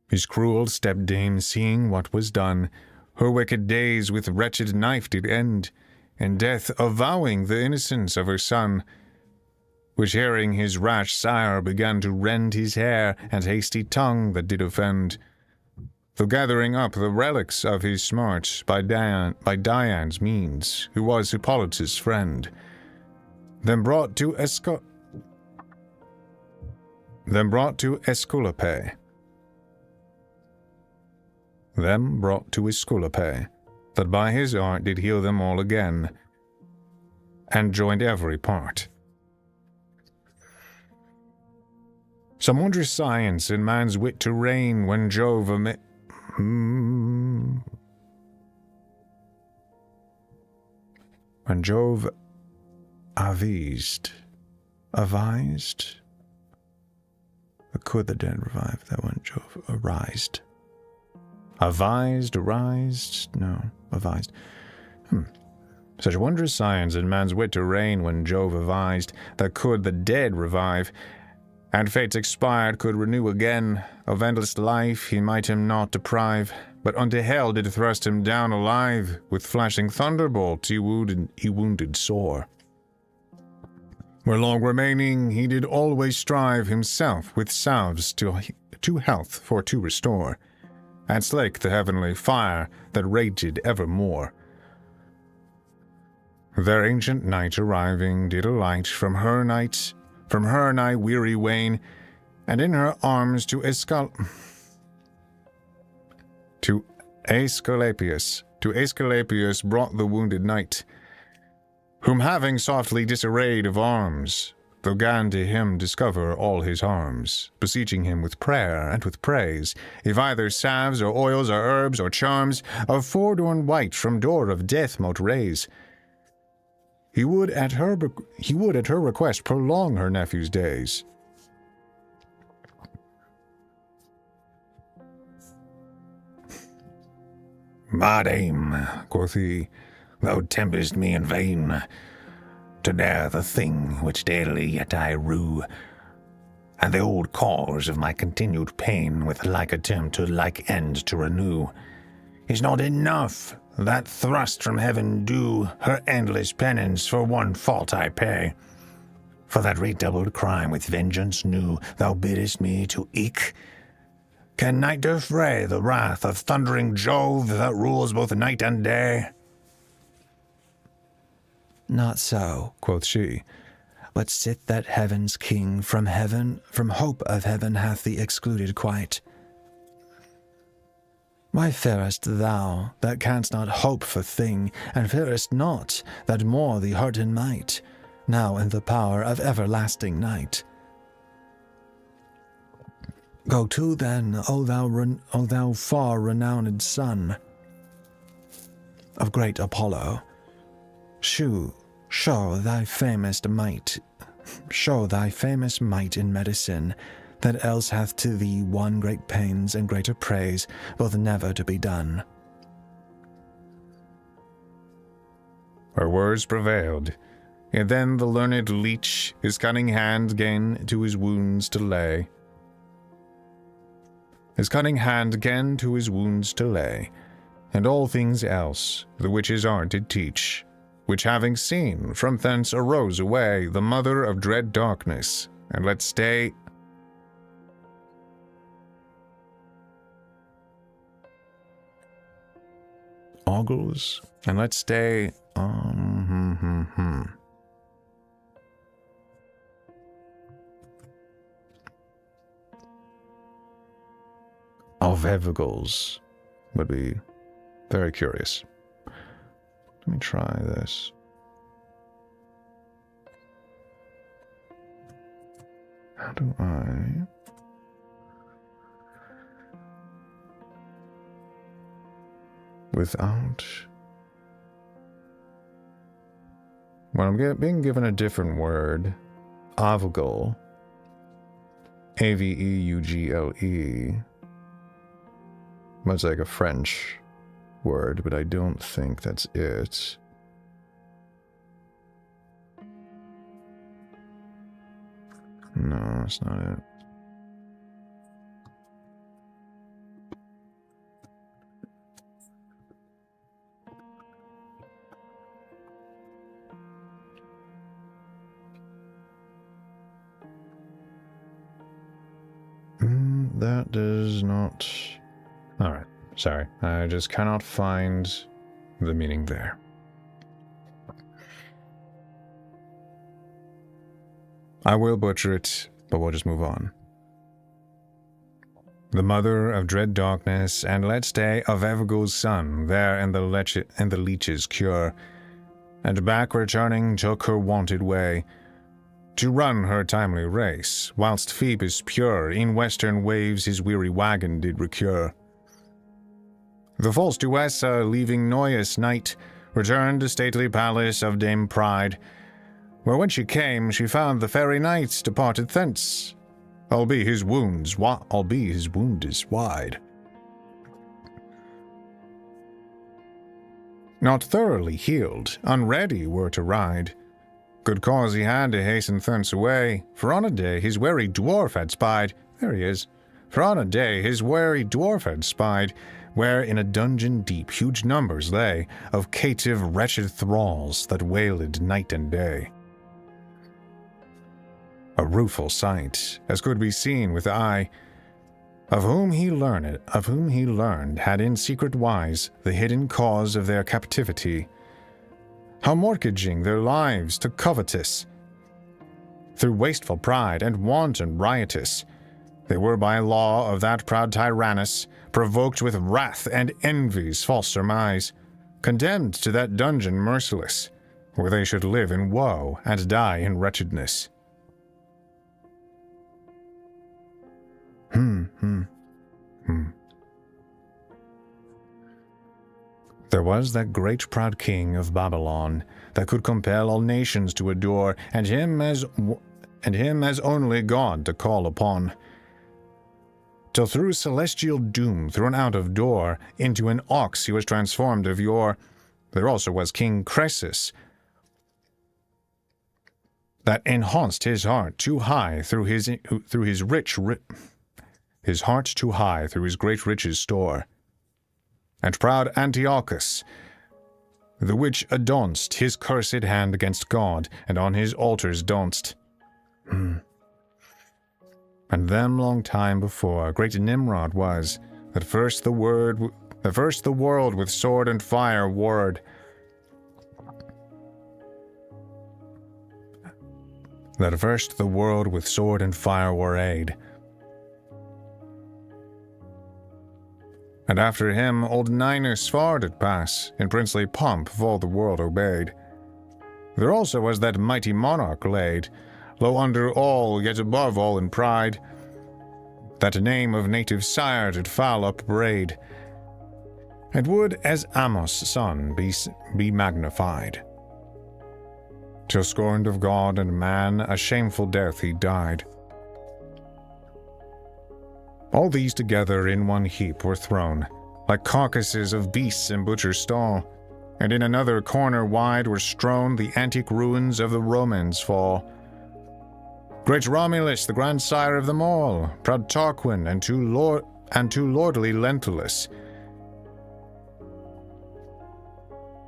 His cruel stepdame, seeing what was done, her wicked days with wretched knife did end, and death avowing the innocence of her son, which hearing his rash sire began to rend his hair and hasty tongue that did offend, though gathering up the relics of his smart by Dian's means, who was Hippolytus' friend, then brought to Aesculape. That by his art did heal them all again, and joined every part. Some wondrous science in man's wit to reign when Jove when Jove avised. Or could the dead revive that when Jove arised? Avised? No, avised. Such wondrous science in man's wit to reign when Jove avised that could the dead revive, and fates expired could renew again. Of endless life he might him not deprive, but unto hell did thrust him down alive. With flashing thunderbolt he wounded sore. Where long remaining he did always strive himself with salves to health for to restore, and slake the heavenly fire that raged evermore. Their ancient night arriving did alight from her nigh weary wane, and in her arms to Aesculapius brought the wounded knight, whom having softly disarrayed of arms, though gan to him discover all his harms, beseeching him with prayer and with praise, if either salves or oils or herbs or charms of forlorn wight from door of death mote raise. He would at her request prolong her nephew's days. Madame, quoth he, thou temptest me in vain to dare the thing which daily yet I rue, and the old cause of my continued pain with like attempt to like end to renew. Is not enough that thrust from heaven due her endless penance for one fault I pay? For that redoubled crime with vengeance new thou biddest me to eke? Can night defray the wrath of thundering Jove that rules both night and day? Not so, quoth she, but sith that heaven's king from hope of heaven hath thee excluded quite. Why farest thou that canst not hope for thing, and farest not that more thee hearten might, now in the power of everlasting night? Go to then, O thou far renowned son of great Apollo, show thy famous might in medicine, that else hath to thee won great pains and greater praise, both never to be done. Her words prevailed, and then the learned leech his cunning hand gan to his wounds to lay. And all things else the witch's art did teach, which having seen, from thence arose away the mother of dread darkness, and let stay ogles, and let's stay Alvevigals would be very curious. Let me try this. How do I... Without... Well, I'm being given a different word. Aveugle. A-V-E-U-G-L-E. Much like a French word, but I don't think that's it. No, that's not it. That does not... Alright, sorry. I just cannot find the meaning there. I will butcher it, but we'll just move on. The mother of dread darkness, and let stay of Evigle's son, there in the leech's cure, and back returning took her wonted way, to run her timely race, whilst Phoebus pure in western waves his weary wagon did recure. The false Duessa, leaving Noyous night, returned to stately palace of Dame Pride, where when she came, she found the Faerie knights departed thence, albeit his wound is wide. Not thoroughly healed, unready were to ride. Good cause he had to hasten thence away, for on a day his wary dwarf had spied. There he is. For on a day his wary dwarf had spied, where in a dungeon deep huge numbers lay of caitiff wretched thralls that wailed night and day. A rueful sight, as could be seen with eye, of whom he learned had in secret wise the hidden cause of their captivity, how mortgaging their lives to covetous, through wasteful pride and wanton riotous, they were by law of that proud tyrannus, provoked with wrath and envy's false surmise, condemned to that dungeon merciless, where they should live in woe and die in wretchedness. There was that great proud king of Babylon that could compel all nations to adore, and him as only God to call upon, till through celestial doom thrown out of door into an ox he was transformed of yore. There also was King Croesus, that enhanced his heart too high through his heart too high through his great riches store, and proud Antiochus, the which adaunced his cursed hand against God, and on his altars daunced. And them long time before, great Nimrod was, that first the world with sword and fire warred. That first the world with sword and fire warrayed. And after him old Ninus far did pass, in princely pomp of all the world obeyed. There also was that mighty monarch laid, low under all, yet above all in pride, that name of native sire did foul upbraid, and would as Amos' son be magnified. Till scorned of God and man, a shameful death he died. All these together in one heap were thrown, like carcasses of beasts in butcher's stall, and in another corner wide were strewn the antique ruins of the Romans' fall. Great Romulus, the grandsire of them all, proud Tarquin, and too lordly Lentulus,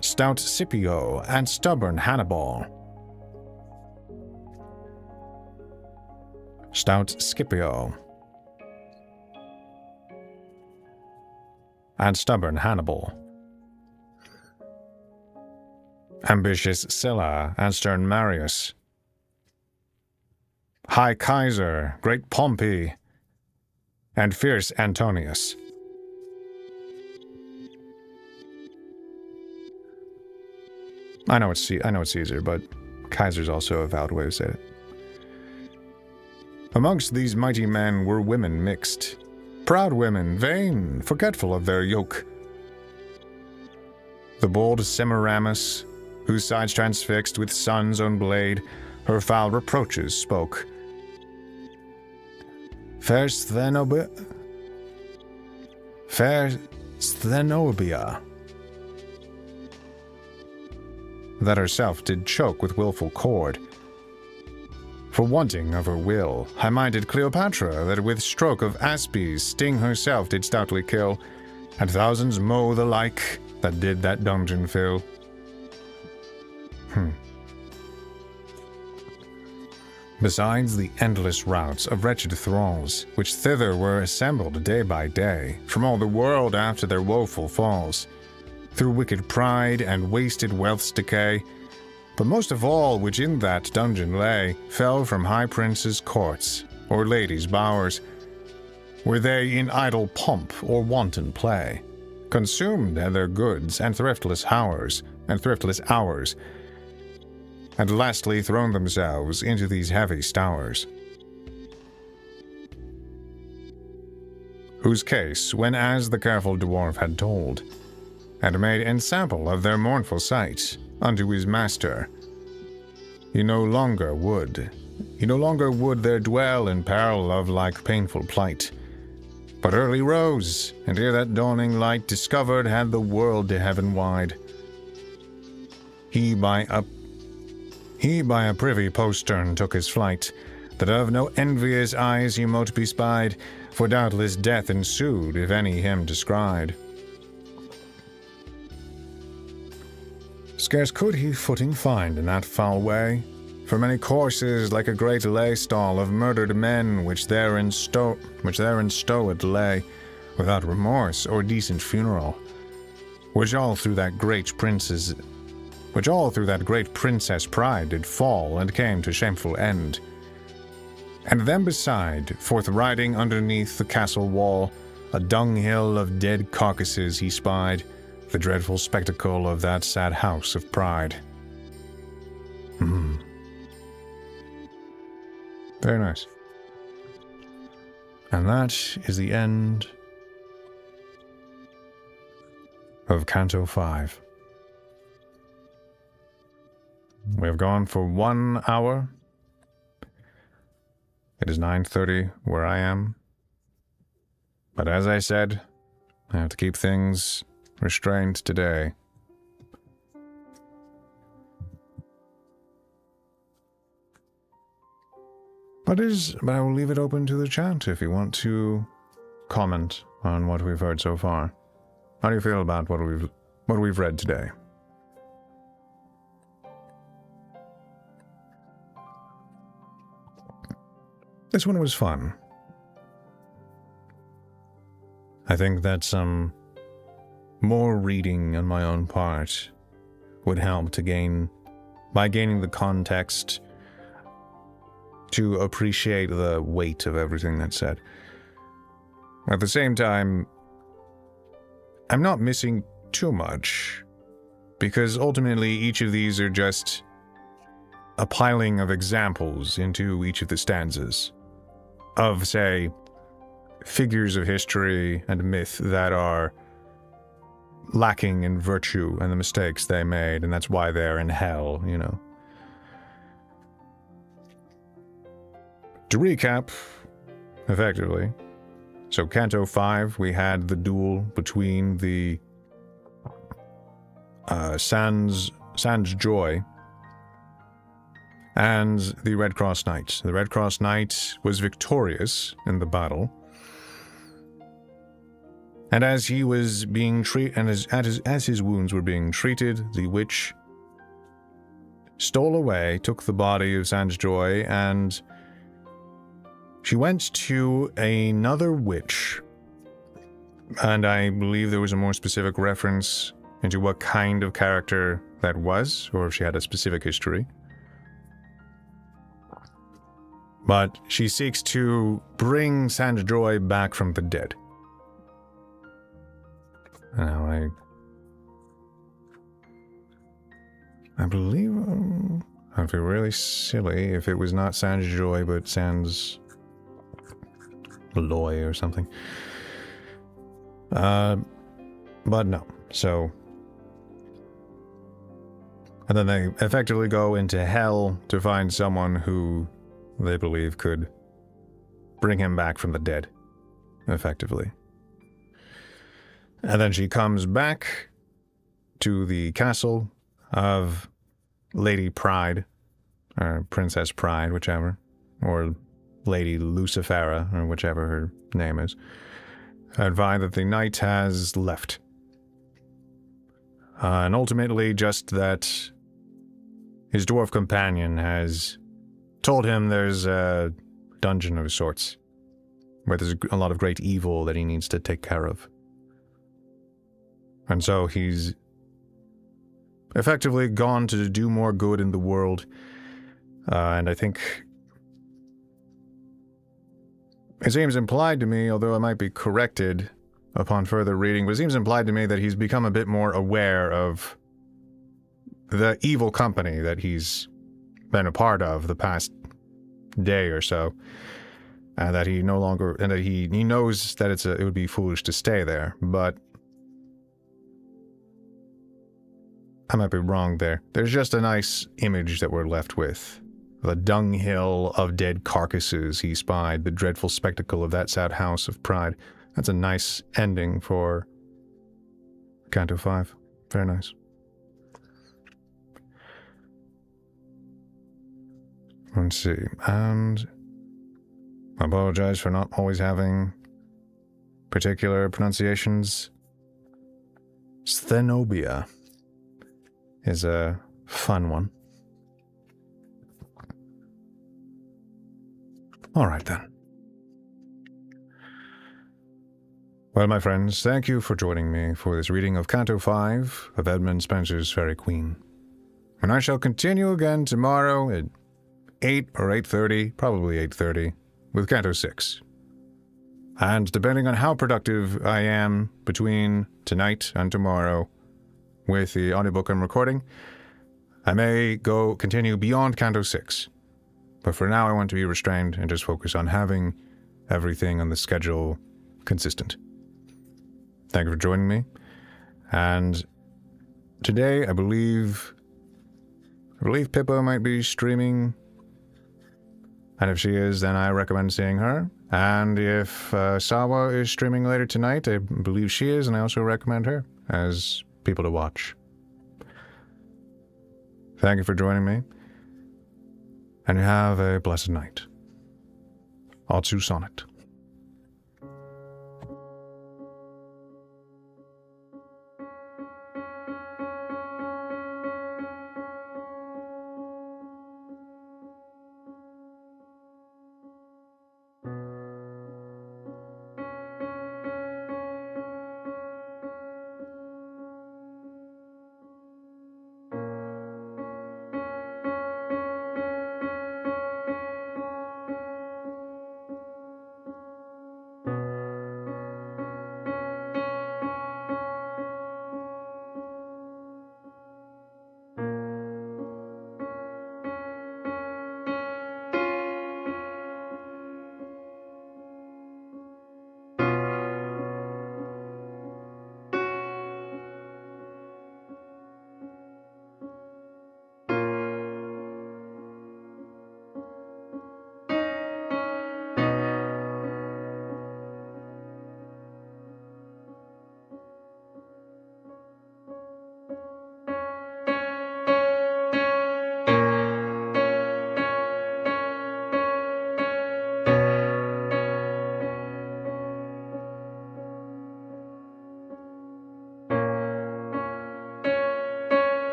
stout Scipio, and stubborn Hannibal. Stout Scipio, and stubborn Hannibal. Ambitious Sylla, and stern Marius. High Kaiser, great Pompey, and fierce Antonius. I know it's Caesar, but Kaiser's also a valid way to say it. Amongst these mighty men were women mixed, proud women, vain, forgetful of their yoke. The bold Semiramis, whose sides transfixed with sun's own blade, her foul reproaches spoke. Fair Sthenobia, that herself did choke with wilful cord, for wanting of her will, high-minded Cleopatra, that with stroke of aspies sting herself did stoutly kill, and thousands mow the like, that did that dungeon fill. Besides the endless routes of wretched thralls, which thither were assembled day by day, from all the world after their woeful falls, through wicked pride and wasted wealth's decay, but most of all which in that dungeon lay, fell from high princes' courts, or ladies' bowers, were they in idle pomp or wanton play, consumed at their goods and thriftless hours, and lastly thrown themselves into these heavy stowers. Whose case, when as the careful dwarf had told, and made ensample of their mournful sight unto his master, he no longer would there dwell in peril of like painful plight, but early rose, and ere that dawning light discovered had the world to heaven wide. He by a privy postern took his flight, that of no envious eyes he mote be spied, for doubtless death ensued if any him descried. Scarce could he footing find in that foul way, for many corses like a great lay-stall of murdered men which therein stowed lay, without remorse or decent funeral, which all through that great princess pride did fall and came to shameful end. And then beside, forth riding underneath the castle wall, a dunghill of dead carcasses he spied, the dreadful spectacle of that sad house of pride. Very nice. And that is the end of Canto 5. We have gone for 1 hour. It is 9:30 where I am. But as I said, I have to keep things restrained today. But I will leave it open to the chat if you want to comment on what we've heard so far. How do you feel about what we've read today? This one was fun. I think that some more reading on my own part would help to gaining the context, to appreciate the weight of everything that's said. At the same time, I'm not missing too much, because ultimately each of these are just a piling of examples into each of the stanzas of, say, figures of history and myth that are lacking in virtue and the mistakes they made, and that's why they're in hell, you know. To recap, effectively, so Canto 5, we had the duel between the Sans Joy and the Red Cross Knight. The Red Cross Knight was victorious in the battle, and as he was being treated, and as his wounds were being treated, the witch stole away, took the body of Sans Joy, and she went to another witch, and I believe there was a more specific reference into what kind of character that was, or if she had a specific history. But she seeks to bring Sans Joy back from the dead. Now, I believe I'd be really silly if it was not Sans Joy, but Sans Loy or something. But no. So, and then they effectively go into hell to find someone who they believe could bring him back from the dead, effectively. And then she comes back to the castle of Lady Pride, or Princess Pride, whichever, or Lady Lucifera, or whichever her name is, and find that the knight has left. And ultimately just that his dwarf companion has told him there's a dungeon of sorts, where there's a lot of great evil that he needs to take care of. And so he's effectively gone to do more good in the world, and I think it seems implied to me, although I might be corrected upon further reading, but it seems implied to me that he's become a bit more aware of the evil company that he's been a part of the past day or so, and that he no longer, and that he knows that it would be foolish to stay there, but I might be wrong there. There's just a nice image that we're left with. The dunghill of dead carcasses he spied, the dreadful spectacle of that sad house of pride. That's a nice ending for Canto 5. Very nice. Let's see, and I apologize for not always having particular pronunciations. Stenobia is a fun one. All right, then. Well, my friends, thank you for joining me for this reading of Canto 5 of Edmund Spenser's Faerie Queene. And I shall continue again tomorrow at 8 or 8:30, probably 8:30, with Canto 6. And depending on how productive I am between tonight and tomorrow with the audiobook I'm recording, I may continue beyond Canto 6. But for now, I want to be restrained and just focus on having everything on the schedule consistent. Thank you for joining me. And today, I believe Pippa might be streaming. And if she is, then I recommend seeing her. And if Sawa is streaming later tonight, I believe she is, and I also recommend her as people to watch. Thank you for joining me. And have a blessed night. Son of Sonnet.